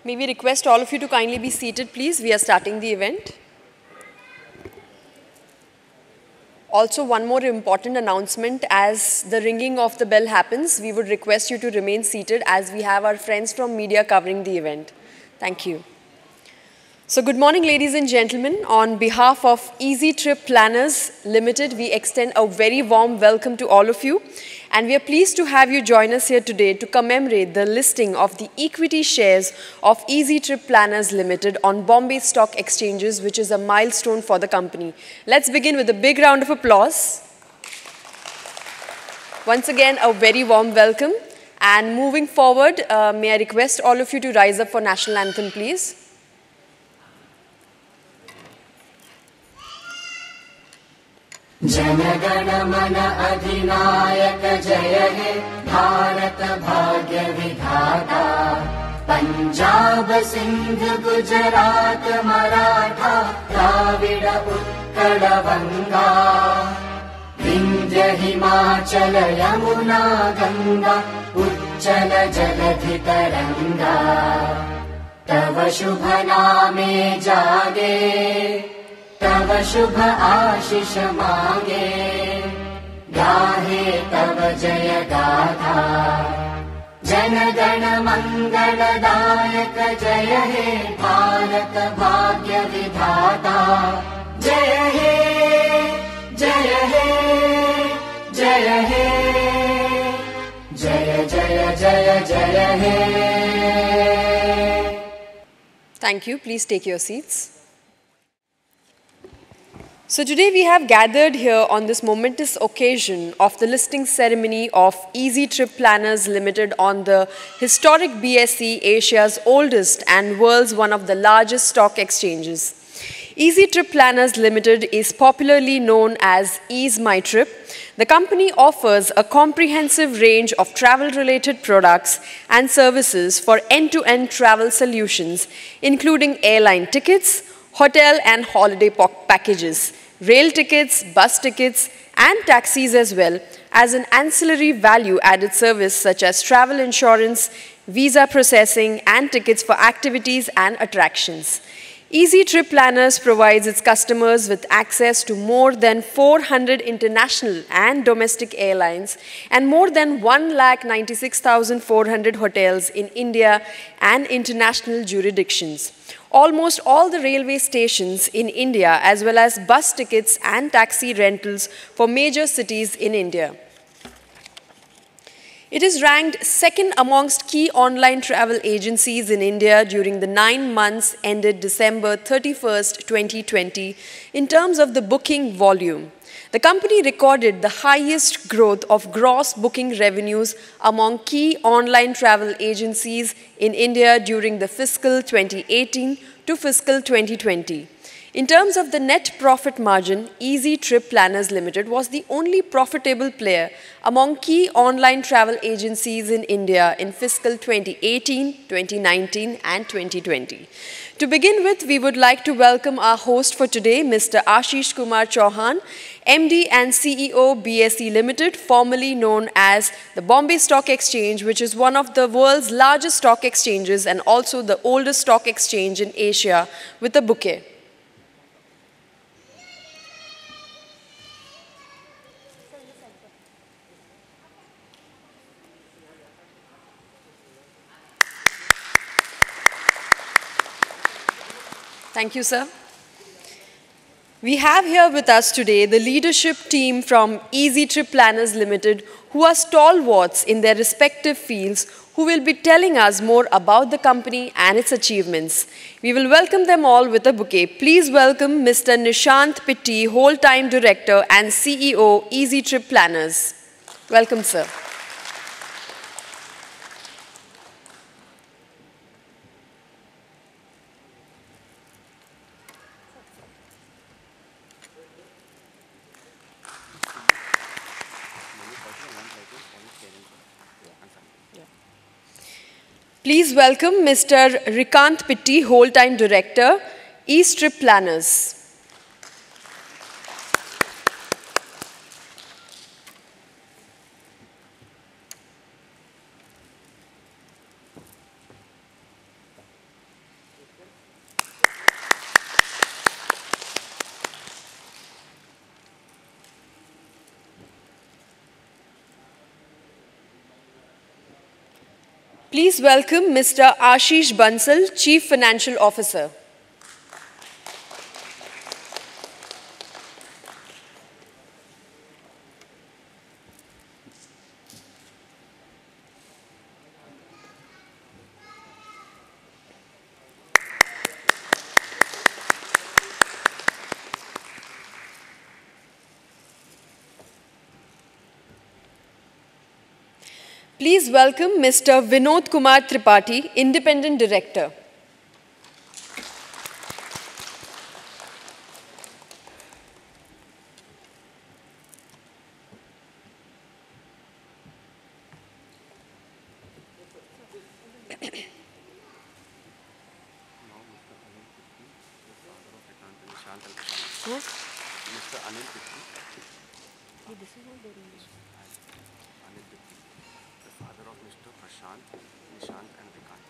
May we request all of you to kindly be seated, please. We are starting the event. Also, one more important announcement. As the ringing of the bell happens, we would request you to remain seated as we have our friends from media covering the event. Thank you. So, good morning, ladies and gentlemen. On behalf of Easy Trip Planners Limited, we extend a very warm welcome to all of you. And we are pleased to have you join us here today to commemorate the listing of the equity shares of Easy Trip Planners Limited on Bombay Stock Exchanges, which is a milestone for the company. Let's begin with a big round of applause. Once again, a very warm welcome. And moving forward, may I request all of you to rise up for National Anthem, please. जनगण मन अधिनायक जय हे भारत भाग्य विधाता पंजाब सिंध गुजरात मराठा द्राविड उत्कल बंगा विंध्य हिमाचल यमुना गंगा उच्चल जलधि तरंगा तव शुभ नामे जागे तव शुभ आशीष मांगे गाहे तव जय गाथा जन गण मंगलदायक जय हे भारत भाग्य विधाता जय हे जय हे जय हे जय जय जय जय हे Thank you. Please take your seats. So today we have gathered here on this momentous occasion of the listing ceremony of Easy Trip Planners Limited on the historic BSE, Asia's oldest and world's one of the largest stock exchanges. Easy Trip Planners Limited is popularly known as Ease My Trip. The company offers a comprehensive range of travel-related products and services for end-to-end travel solutions, including airline tickets, hotel and holiday packages, rail tickets, bus tickets, and taxis, as well as an ancillary value-added service such as travel insurance, visa processing, and tickets for activities and attractions. Easy Trip Planners provides its customers with access to more than 400 international and domestic airlines and more than 1,96,400 hotels in India and international jurisdictions. Almost all the railway stations in India, as well as bus tickets and taxi rentals for major cities in India. It is ranked second amongst key online travel agencies in India during the 9 months ended December 31st, 2020 in terms of the booking volume. The company recorded the highest growth of gross booking revenues among key online travel agencies in India during the fiscal 2018 to fiscal 2020. In terms of the net profit margin, Easy Trip Planners Limited was the only profitable player among key online travel agencies in India in fiscal 2018, 2019 and 2020. To begin with, we would like to welcome our host for today, Mr. Ashish Kumar Chauhan, MD and CEO BSE Limited, formerly known as the Bombay Stock Exchange, which is one of the world's largest stock exchanges and also the oldest stock exchange in Asia, with a bouquet. Thank you, sir. We have here with us today the leadership team from Easy Trip Planners Limited, who are stalwarts in their respective fields, who will be telling us more about the company and its achievements. We will welcome them all with a bouquet. Please welcome Mr. Nishant Pitti, Whole-Time Director and CEO, Easy Trip Planners. Welcome, sir. Please welcome Mr. Rikant Pitti, Whole-Time Director, Ease Trip Planners. Please welcome Mr. Ashish Bansal, Chief Financial Officer. Please welcome Mr. Vinod Kumar Tripathi, Independent Director. Mr. Anil Pitti. This is not very English. Anil Pitti, the father of Mr. Prashant, Nishant and Vikant.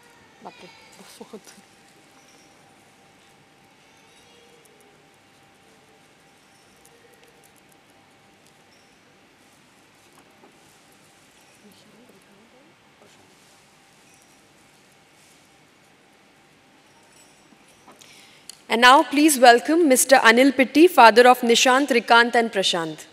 And now please welcome Mr. Anil Pitti, father of Nishant, Rikant and Prashant.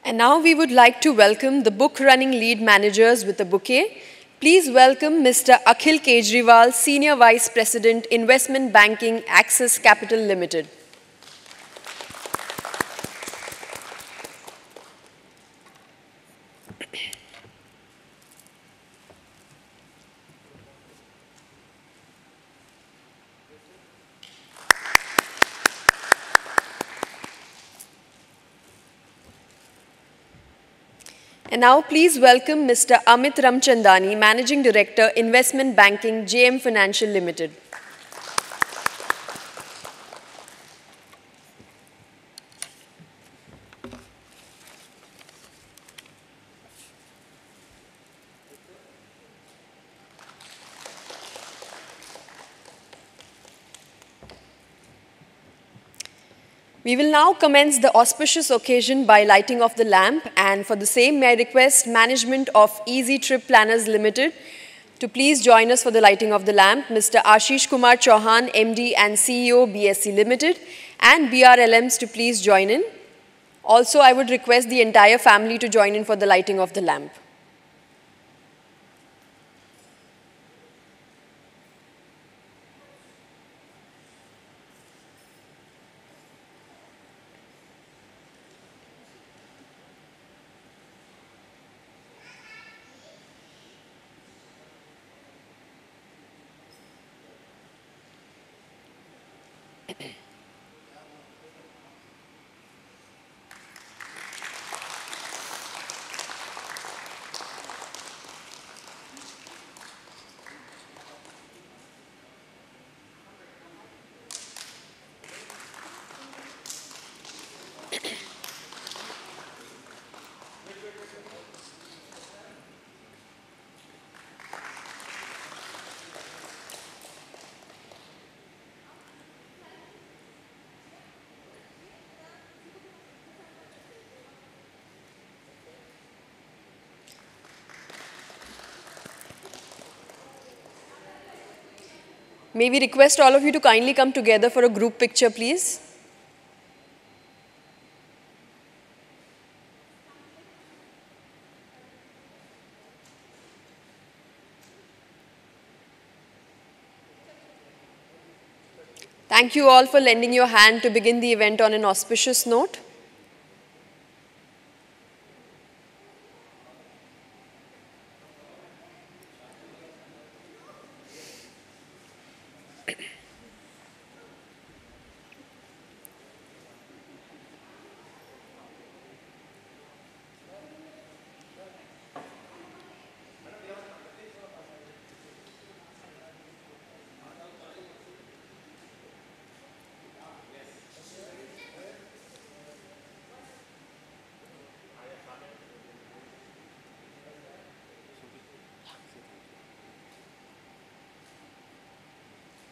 And now we would like to welcome the book running lead managers with a bouquet. Please welcome Mr. Akhil Kejriwal, Senior Vice President, Investment Banking, Axis Capital Limited. And now please welcome Mr. Amit Ramchandani, Managing Director, Investment Banking, JM Financial Limited. We will now commence the auspicious occasion by lighting of the lamp, and for the same may I request management of Easy Trip Planners Limited to please join us for the lighting of the lamp, Mr. Ashish Kumar Chauhan, MD and CEO, BSC Limited, and BRLMs to please join in. Also, I would request the entire family to join in for the lighting of the lamp. May we request all of you to kindly come together for a group picture, please. Thank you all for lending your hand to begin the event on an auspicious note.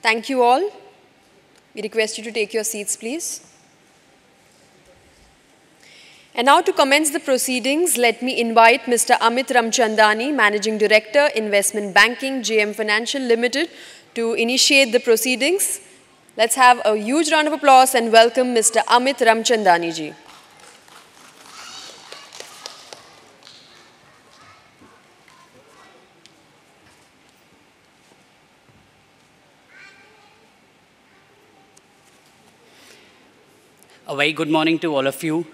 Thank you all. We request you to take your seats, please. And now to commence the proceedings, let me invite Mr. Amit Ramchandani, Managing Director, Investment Banking, JM Financial Limited, to initiate the proceedings. Let's have a huge round of applause and welcome Mr. Amit Ramchandani ji. A very good morning to all of you.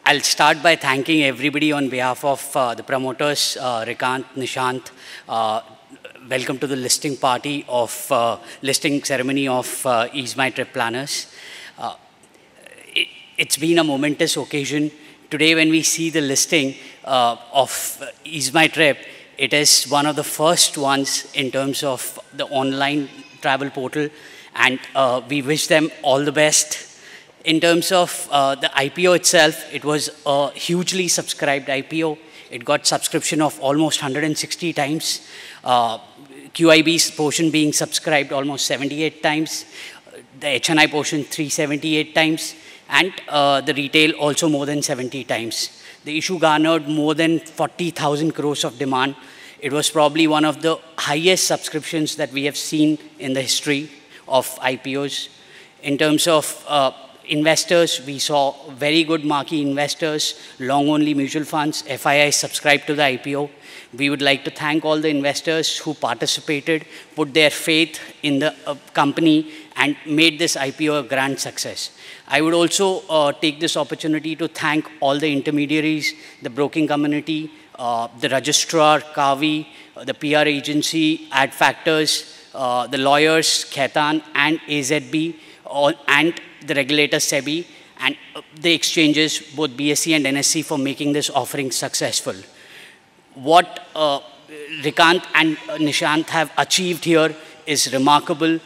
I'll start by thanking everybody on behalf of the promoters, Rikant, Nishant. Welcome to the listing party of listing ceremony of Ease My Trip Planners. It's been a momentous occasion. Today when we see the listing of Ease My Trip, it is one of the first ones in terms of the online travel portal, and we wish them all the best. In terms of the IPO itself, it was a hugely subscribed IPO. It got subscription of almost 160 times. QIB's portion being subscribed almost 78 times. The HNI portion 378 times. And the retail also more than 70 times. The issue garnered more than 40,000 crores of demand. It was probably one of the highest subscriptions that we have seen in the history of IPOs. In terms of investors, we saw very good marquee investors, long-only mutual funds, FIIs subscribed to the IPO. We would like to thank all the investors who participated, put their faith in the company, and made this IPO a grand success. I would also take this opportunity to thank all the intermediaries, the broking community, the registrar, Kavi, the PR agency, Adfactors, the lawyers, Khaitan and AZB, and the regulator SEBI, and the exchanges, both BSE and NSE, for making this offering successful. What Rikant and Nishant have achieved here is remarkable.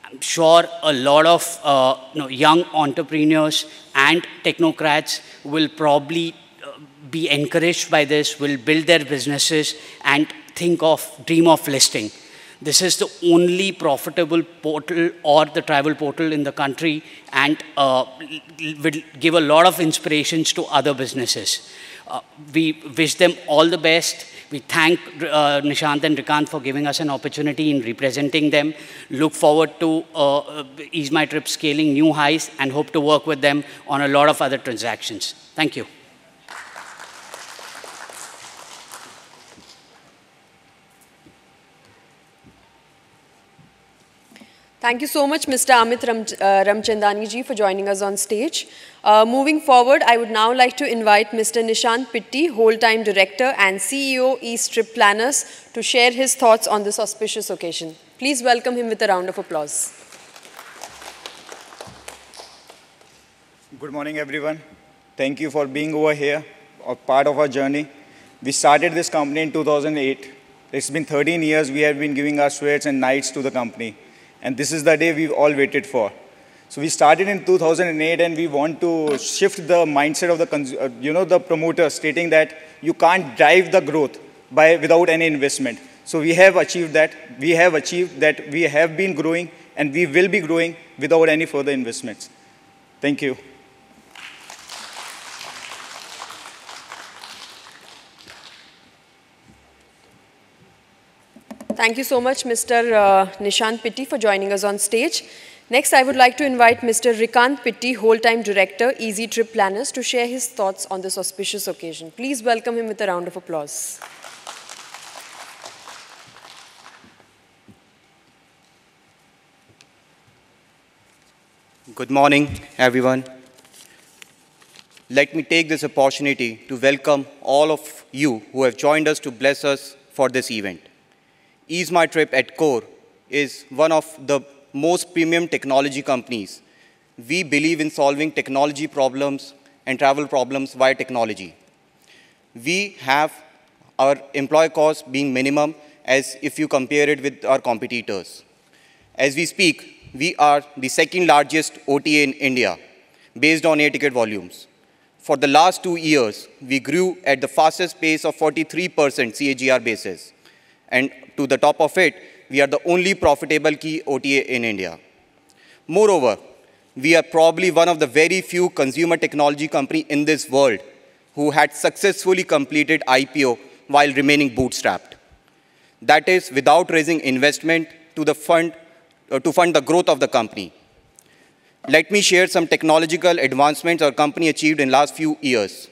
I'm sure a lot of young entrepreneurs and technocrats will probably be encouraged by this, will build their businesses and dream of listing. This is the only profitable portal or the travel portal in the country, and will give a lot of inspirations to other businesses. We wish them all the best. We thank Nishant and Rikant for giving us an opportunity in representing them. Look forward to Ease My Trip scaling new highs and hope to work with them on a lot of other transactions. Thank you. Thank you so much, Mr. Amit Ramchandani ji, for joining us on stage. Moving forward, I would now like to invite Mr. Nishant Pitti, Whole-Time Director and CEO, Ease Trip Planners, to share his thoughts on this auspicious occasion. Please welcome him with a round of applause. Good morning, everyone. Thank you for being over here, a part of our journey. We started this company in 2008. It's been 13 years we have been giving our sweats and nights to the company. And this is the day we've all waited for. So we started in 2008, and we want to shift the mindset of the promoter, stating that you can't drive the growth without any investment. So we have achieved that. We have achieved that. We have been growing, and we will be growing without any further investments. Thank you. Thank you so much, Mr. Nishant Pitti, for joining us on stage. Next, I would like to invite Mr. Rikant Pitti, Whole-Time Director, Easy Trip Planners, to share his thoughts on this auspicious occasion. Please welcome him with a round of applause. Good morning, everyone. Let me take this opportunity to welcome all of you who have joined us to bless us for this event. Ease My Trip at core is one of the most premium technology companies. We believe in solving technology problems and travel problems via technology. We have our employee cost being minimum as if you compare it with our competitors. As we speak, we are the second largest OTA in India based on air ticket volumes. For the last 2 years, we grew at the fastest pace of 43% CAGR basis. And to the top of it, we are the only profitable key OTA in India. Moreover, we are probably one of the very few consumer technology companies in this world who had successfully completed IPO while remaining bootstrapped. That is, without raising investment to fund the growth of the company. Let me share some technological advancements our company achieved in the last few years.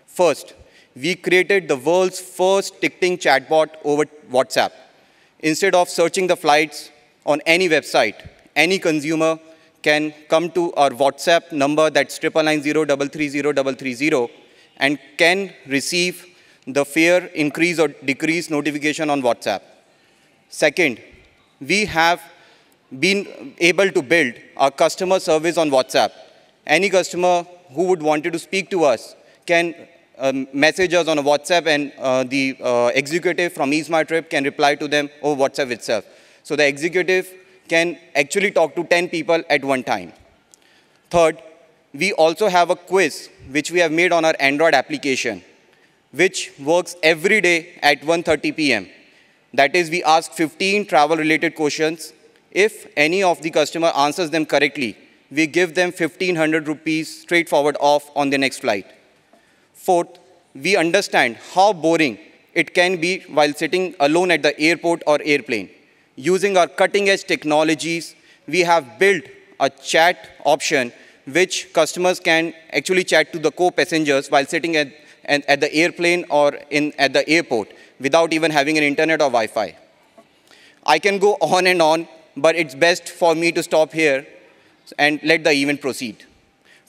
First, we created the world's first ticketing chatbot over WhatsApp. Instead of searching the flights on any website, any consumer can come to our WhatsApp number, that's 9990330 and can receive the fare increase or decrease notification on WhatsApp. Second, we have been able to build our customer service on WhatsApp. Any customer who would want to speak to us can message us on a WhatsApp, and the executive from EaseMyTrip can reply to them over WhatsApp itself. So the executive can actually talk to 10 people at one time. Third, we also have a quiz which we have made on our Android application, which works every day at 1:30 p.m. That is, we ask 15 travel-related questions. If any of the customer answers them correctly, we give them 1,500 rupees straightforward off on the next flight. Fourth, we understand how boring it can be while sitting alone at the airport or airplane. Using our cutting-edge technologies, we have built a chat option which customers can actually chat to the co-passengers while sitting at the airplane or at the airport without even having an internet or Wi-Fi. I can go on, but it's best for me to stop here and let the event proceed.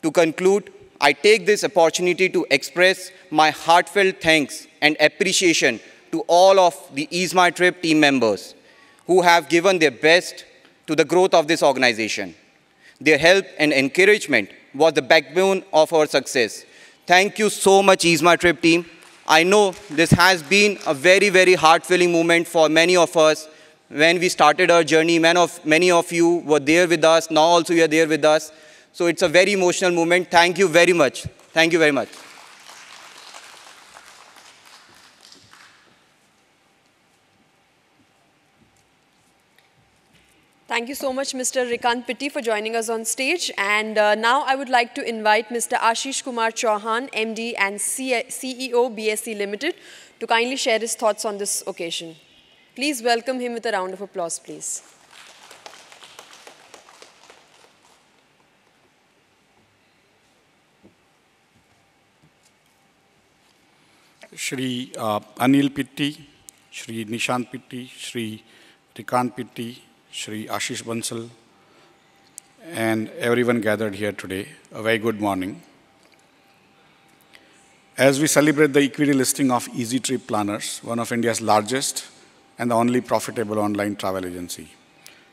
To conclude, I take this opportunity to express my heartfelt thanks and appreciation to all of the EaseMyTrip team members who have given their best to the growth of this organization. Their help and encouragement was the backbone of our success. Thank you so much, EaseMyTrip team. I know this has been a very, very heart-filling moment for many of us. When we started our journey, many of you were there with us. Now also you are there with us. So it's a very emotional moment. Thank you very much. Thank you very much. Thank you so much, Mr. Rikant Pitti, for joining us on stage. And now I would like to invite Mr. Ashish Kumar Chauhan, MD and CEO, BSE Limited, to kindly share his thoughts on this occasion. Please welcome him with a round of applause, please. Shri Anil Pitti, Shri Nishant Pitti, Shri Rikant Pitti, Shri Ashish Bansal, and everyone gathered here today, a very good morning. As we celebrate the equity listing of Easy Trip Planners, one of India's largest and the only profitable online travel agency.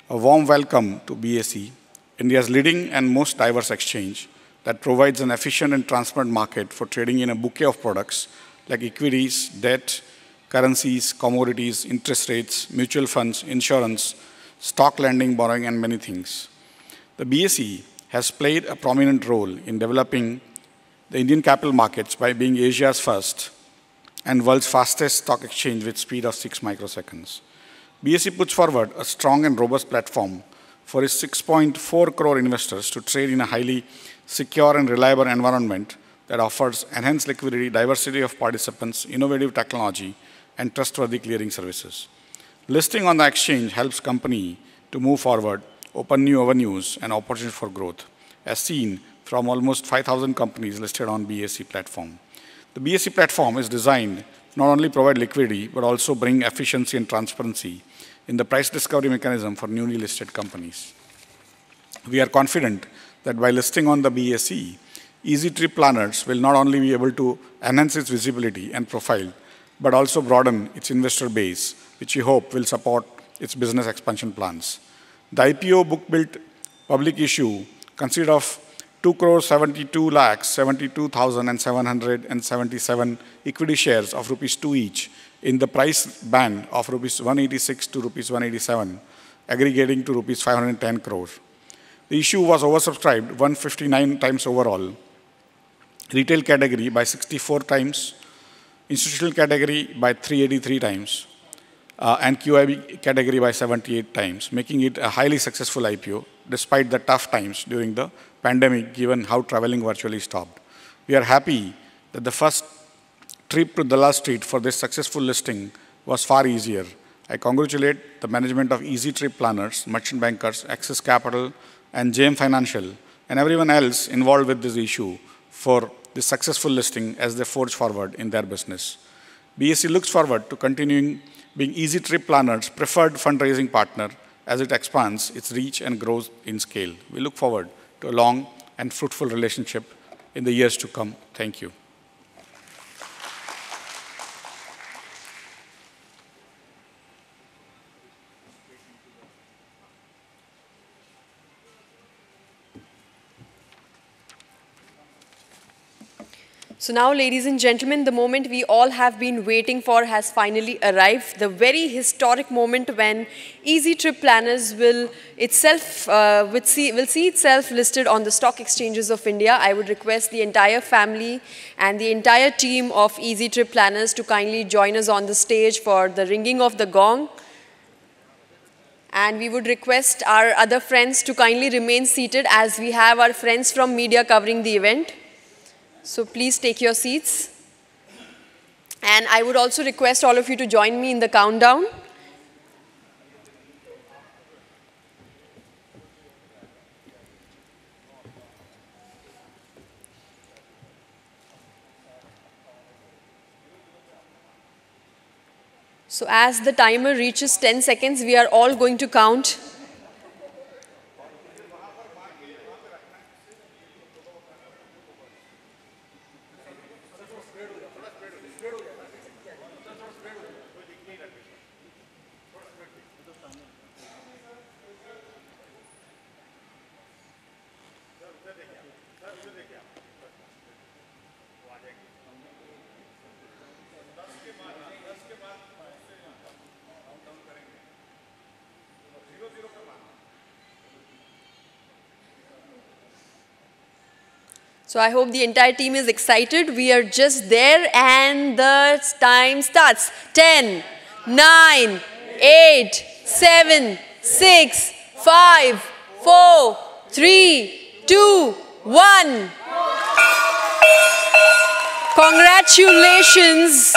A warm welcome to BSE, India's leading and most diverse exchange that provides an efficient and transparent market for trading in a bouquet of products like equities, debt, currencies, commodities, interest rates, mutual funds, insurance, stock lending, borrowing, and many things. The BSE has played a prominent role in developing the Indian capital markets by being Asia's first and world's fastest stock exchange with speed of 6 microseconds. BSE puts forward a strong and robust platform for its 6.4 crore investors to trade in a highly secure and reliable environment that offers enhanced liquidity, diversity of participants, innovative technology, and trustworthy clearing services. Listing on the exchange helps company to move forward, open new avenues and opportunities for growth, as seen from almost 5,000 companies listed on BSE platform. The BSE platform is designed not only provide liquidity, but also bring efficiency and transparency in the price discovery mechanism for newly listed companies. We are confident that by listing on the BSE, Easy Trip Planners will not only be able to enhance its visibility and profile, but also broaden its investor base, which we hope will support its business expansion plans. The IPO book-built public issue consists of 2,72,72,777 equity shares of rupees 2 each in the price band of rupees 186 to rupees 187, aggregating to rupees 510 crore. The issue was oversubscribed 159 times overall, retail category by 64 times, institutional category by 383 times. and QIB category by 78 times, making it a highly successful IPO despite the tough times during the pandemic, given how traveling virtually stopped. We are happy that the first trip to Dalal Street for this successful listing was far easier. I congratulate the management of Easy Trip Planners, Merchant Bankers, Axis Capital, and JM Financial, and everyone else involved with this issue for this successful listing as they forge forward in their business. BSE looks forward to continuing being Easy Trip Planners' preferred fundraising partner as it expands its reach and grows in scale. We look forward to a long and fruitful relationship in the years to come. Thank you. So now, ladies and gentlemen, the moment we all have been waiting for has finally arrived. The very historic moment when Easy Trip Planners will see itself listed on the stock exchanges of India. I would request the entire family and the entire team of Easy Trip Planners to kindly join us on the stage for the ringing of the gong. And we would request our other friends to kindly remain seated as we have our friends from media covering the event. So please take your seats. And I would also request all of you to join me in the countdown. So as the timer reaches 10 seconds, we are all going to count. So I hope the entire team is excited. We are just there and the time starts. 10, 9, 8, 7, 6, 5, 4, 3, 2, 1. Congratulations.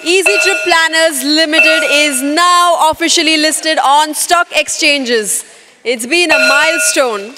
Easy Trip Planners Limited is now officially listed on stock exchanges. It's been a milestone.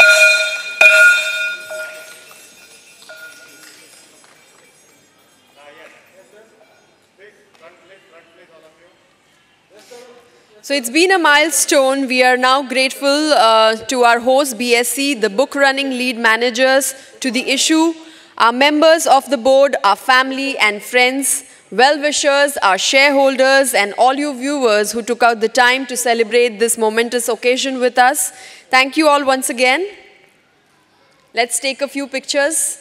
So it's been a milestone. We are now grateful to our host, BSE, the book running lead managers, to the issue, our members of the board, our family and friends, well-wishers, our shareholders, and all you viewers who took out the time to celebrate this momentous occasion with us. Thank you all once again. Let's take a few pictures.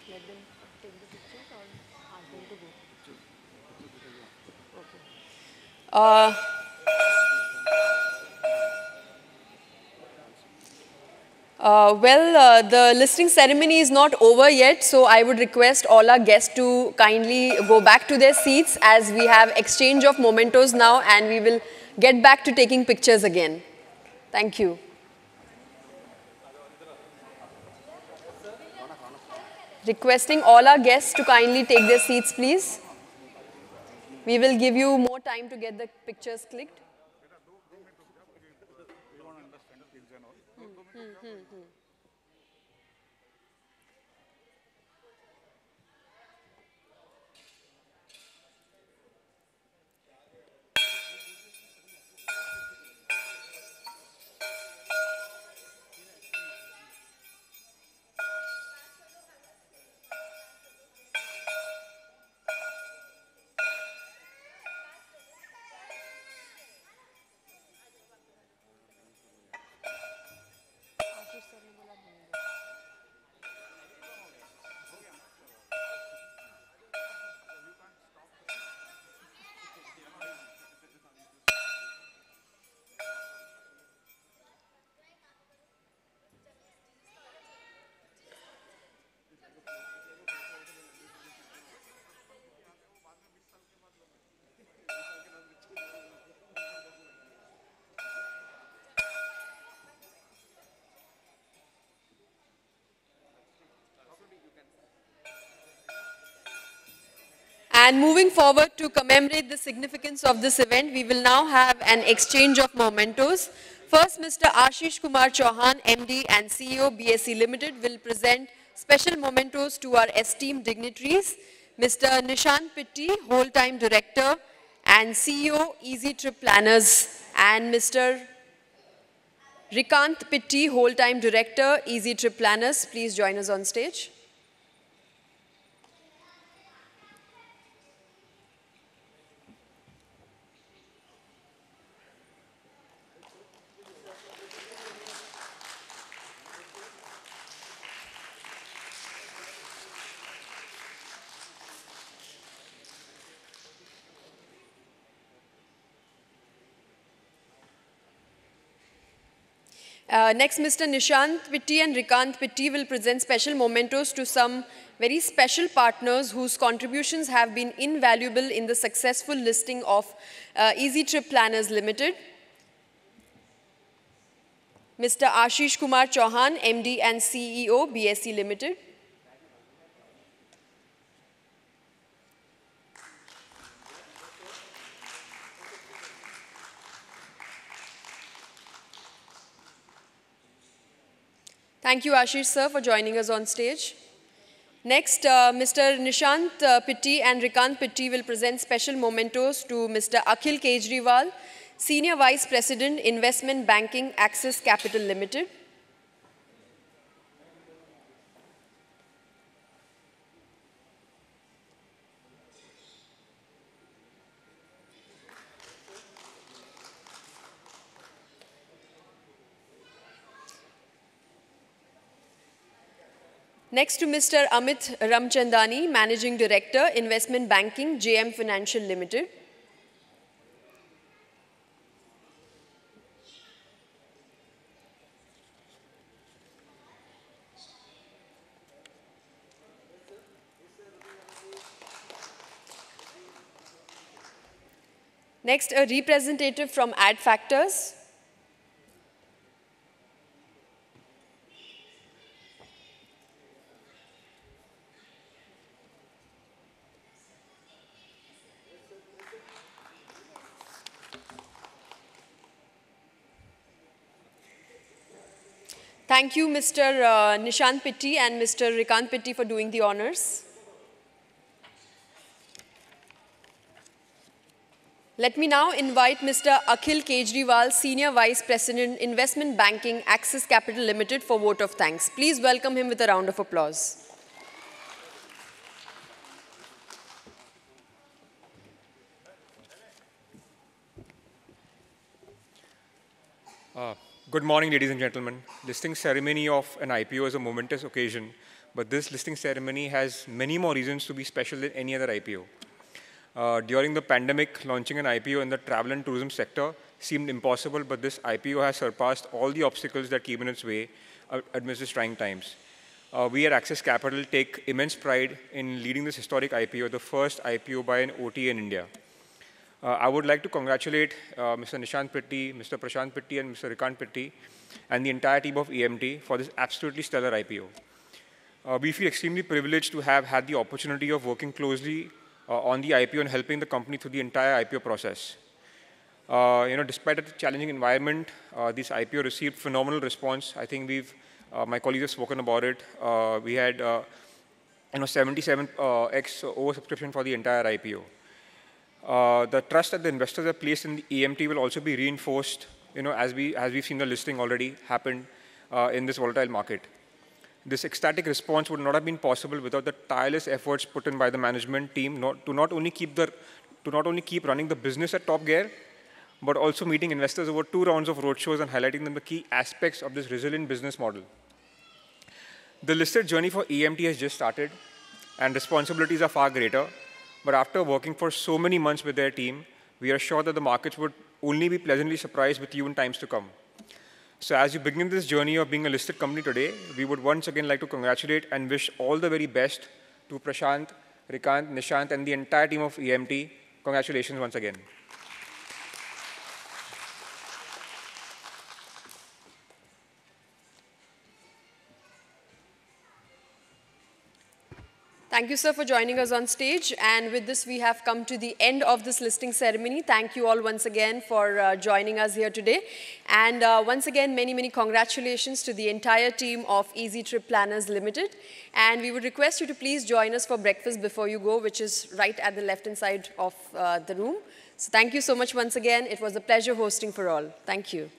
Let them take the pictures or ask them to go? Okay. The listing ceremony is not over yet, so I would request all our guests to kindly go back to their seats as we have exchange of mementos now and we will get back to taking pictures again. Thank you. Requesting all our guests to kindly take their seats, please. We will give you more time to get the pictures clicked. And moving forward to commemorate the significance of this event, we will now have an exchange of mementos. First, Mr. Ashish Kumar Chauhan, MD and CEO, BSE Limited, will present special mementos to our esteemed dignitaries. Mr. Nishant Pitti, whole-time director and CEO, Easy Trip Planners, and Mr. Rikant Pitti, whole-time director, Easy Trip Planners. Please join us on stage. Next, Mr. Nishant Pitti and Rikant Pitti will present special mementos to some very special partners whose contributions have been invaluable in the successful listing of Easy Trip Planners Limited. Mr. Ashish Kumar Chauhan, MD and CEO, BSE Limited. Thank you, Ashish sir, for joining us on stage. Next, Mr. Nishant Pitti and Rikant Pitti will present special mementos to Mr. Akhil Kejriwal, Senior Vice President, Investment Banking, Axis Capital Limited. Next to Mr. Amit Ramchandani, Managing Director, Investment Banking, JM Financial Limited. Next, a representative from Adfactors. Thank you, Mr. Nishant Pitti and Mr. Rikant Pitti for doing the honors. Let me now invite Mr. Akhil Kejriwal, Senior Vice President, Investment Banking, Axis Capital Limited for vote of thanks. Please welcome him with a round of applause. Good morning, ladies and gentlemen. Listing ceremony of an IPO is a momentous occasion, but this listing ceremony has many more reasons to be special than any other IPO. During the pandemic, launching an IPO in the travel and tourism sector seemed impossible, but this IPO has surpassed all the obstacles that came in its way amidst these trying times. We at Axis Capital take immense pride in leading this historic IPO, the first IPO by an OTA in India. I would like to congratulate Mr. Nishant Pitti, Mr. Prashant Pitti, and Mr. Rikant Pitti, and the entire team of EMT for this absolutely stellar IPO. We feel extremely privileged to have had the opportunity of working closely on the IPO and helping the company through the entire IPO process. Despite the challenging environment, this IPO received phenomenal response. I think my colleagues have spoken about it. We had 77x oversubscription for the entire IPO. The trust that the investors have placed in the EMT will also be reinforced, as we've seen the listing already happen in this volatile market. This ecstatic response would not have been possible without the tireless efforts put in by the management team to not only keep running the business at top gear, but also meeting investors over 2 rounds of roadshows and highlighting them the key aspects of this resilient business model. The listed journey for EMT has just started, and responsibilities are far greater. But after working for so many months with their team, we are sure that the markets would only be pleasantly surprised with you in times to come. So as you begin this journey of being a listed company today, we would once again like to congratulate and wish all the very best to Prashant, Rikant, Nishant, and the entire team of EMT. Congratulations once again. Thank you, sir, for joining us on stage. And with this, we have come to the end of this listing ceremony. Thank you all once again for joining us here today. And once again, many, many congratulations to the entire team of Easy Trip Planners Limited. And we would request you to please join us for breakfast before you go, which is right at the left-hand side of the room. So thank you so much once again. It was a pleasure hosting for all. Thank you.